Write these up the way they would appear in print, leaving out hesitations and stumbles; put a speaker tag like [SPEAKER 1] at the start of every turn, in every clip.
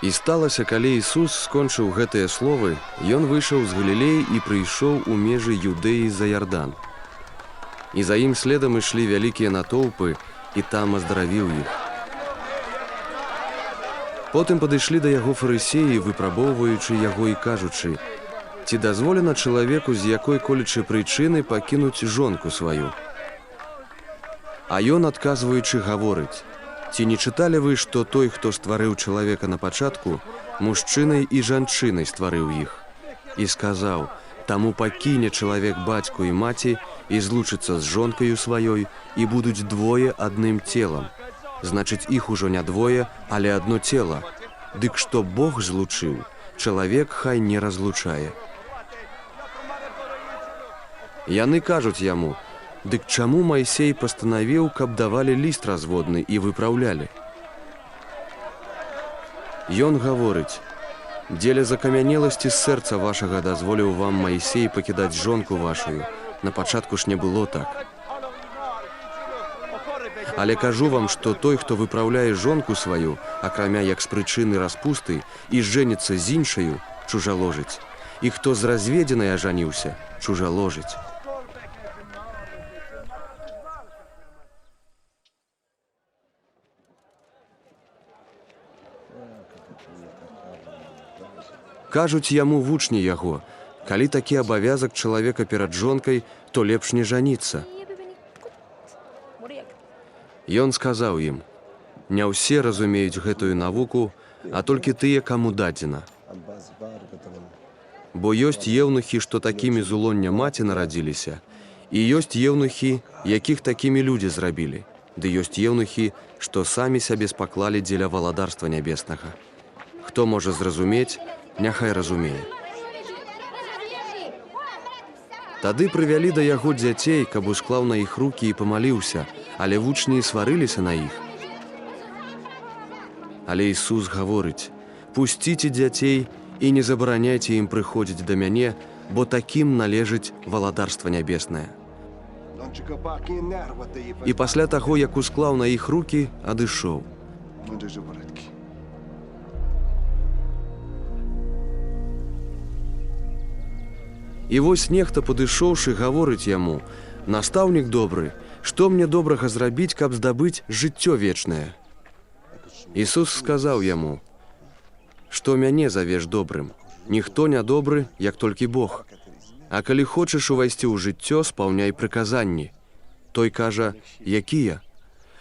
[SPEAKER 1] І сталася, калі Ісус скончыў гэтыя словы, ён выйшаў з Галілеі і прыйшоў у межы Юдэі за Ярдан. І за ім следам ішлі вялікія натоўпы, і там аздаравіў іх. Потым падышлі да яго фарысеі, выпрабоўваючы яго і кажучы: «Ці дазволена чалавеку з якой-колечы прычыны пакінуць жонку сваю?» А ён, адказваючы, гаворыць: «Ці не чыталі вы, што той, хто стварыў чалавека на пачатку, мужчынай і жанчынай стварыў іх? І сказаў: таму пакіне чалавек бацьку і маці і злучыцца з жонкаю сваёй, і будуць двое адным целам. Значыць, іх ужо не двое, але адно цела. Дык што Бог злучыў, чалавек хай не разлучае». Яны кажуць яму: «Дык чаму Майсей пастанавіў, каб давалі ліст разводны і выпраўлялі?» Ён гаворыць: «Дзеля закамянеласці сэрца вашага дазволіў вам Майсей пакідаць жонку вашую. На пачатку ж не было так. Але кажу вам, што той, хто выпраўляе жонку сваю, акрамя як з прычыны распусты, і жэніцца з іншаю, чужаложыць. І хто з разведзенай ажаніўся, чужаложыць». Кажуць яму вучні яго: «Калі такі абавязак чалавека перад жонкай, то лепш не жаніцца». Ён сказаў ім: «Не ўсе разумеюць гэтую навуку, а толькі тыя, каму дадзена. Бо ёсць еўнухі, што такімі з улоння маці нарадзіліся, і ёсць еўнухі, якіх такімі людзі зрабілі, ды ёсць еўнухі, што самі сябе спаклалі дзеля валадарства нябеснага. Хто можа зразумець, няхай разумее». Тады прывялі да яго дзяцей, каб усклаў на іх рукі і памаліўся, але вучні сварыліся на іх. Але Ісус гаворыць: «Пусціце дзяцей і не забараняйце ім прыходзіць да мяне, бо такім належыць валадарства нябеснае». І пасля таго, як усклаў на іх рукі, адышоў. І вось нехта, падышоўшы, гаворыць яму: «Настаўнік добры, што мне добрага зрабіць, каб здабыць жыццё вечнае?» Ісус сказаў яму: «Што мяне завеш добрым? Ніхто не добры, як толькі Бог. А калі хочаш увайсці ў жыццё, спаўняй прыказанні». Той кажа: «Якія?»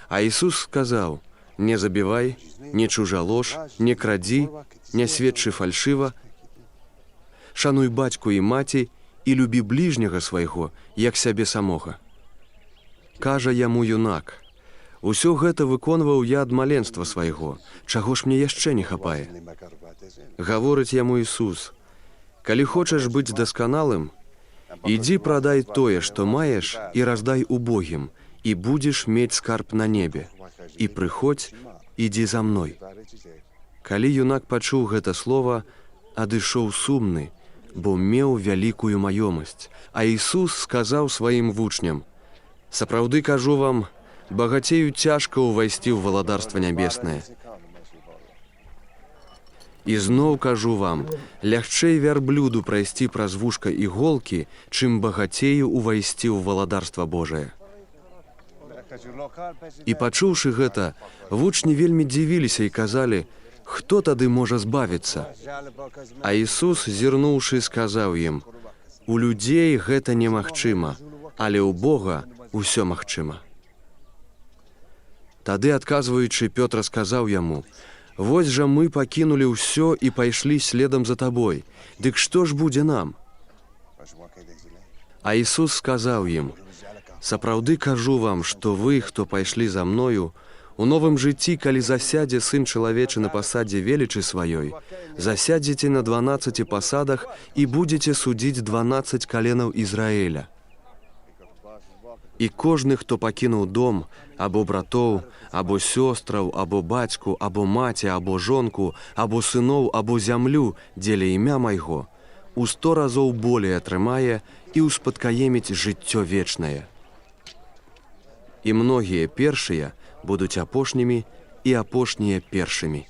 [SPEAKER 1] А Ісус сказаў: «Не забівай, не чужалож, не крадзі, не сведчы фальшыва, шануй бацьку і маці і любі бліжняга свайго, як сябе самога». Кажа яму юнак: «Усё гэта выконваў я ад маленства свайго, чаго ж мне яшчэ не хапае?» Гаворыць яму Ісус: «Калі хочаш быць дасканалым, ідзі прадай тое, што маеш, і раздай убогім, і будзеш мець скарб на небе, і прыходзь, ідзі за мной». Калі юнак пачуў гэта слова, адышоў сумны, бо меў вялікую маёмасць. А Ісус сказаў сваім вучням: «Сапраўды кажу вам, багацею цяжка ўвайсці ў валадарства нябеснае. І зноў кажу вам, лягчэй вярблюду прайсці праз вушка іголкі, чым багацею ўвайсці ў валадарства Божае». І пачуўшы гэта, вучні вельмі дзівіліся і казалі: «Хто тады можа збавіцца?» А Ісус, зірнуўшы, сказаў ім: «У людзей гэта немагчыма, але ў Бога ўсё магчыма». Тады, адказваючы, Пётр сказаў яму: «Вось жа мы пакінулі ўсё і пайшлі следам за табой. Дык што ж будзе нам?» А Ісус сказаў ім: «Сапраўды кажу вам, што вы, хто пайшлі за мною, у новым жыцці, калі засядзе Сын чалавечы на пасадзе велічы сваёй, засядзеце на 12 пасадах і будзеце судзіць 12 каленаў Ізраэля. І кожны, хто пакінуў дом, або братоў, або сёстраў, або бацьку, або маці, або жонку, або сыноў, або зямлю дзеля імя майго, у 100 разоў болей атрымае і ўспадкаеміць жыццё вечнае. І многія першыя будуць апошнімі, і апошнія першымі».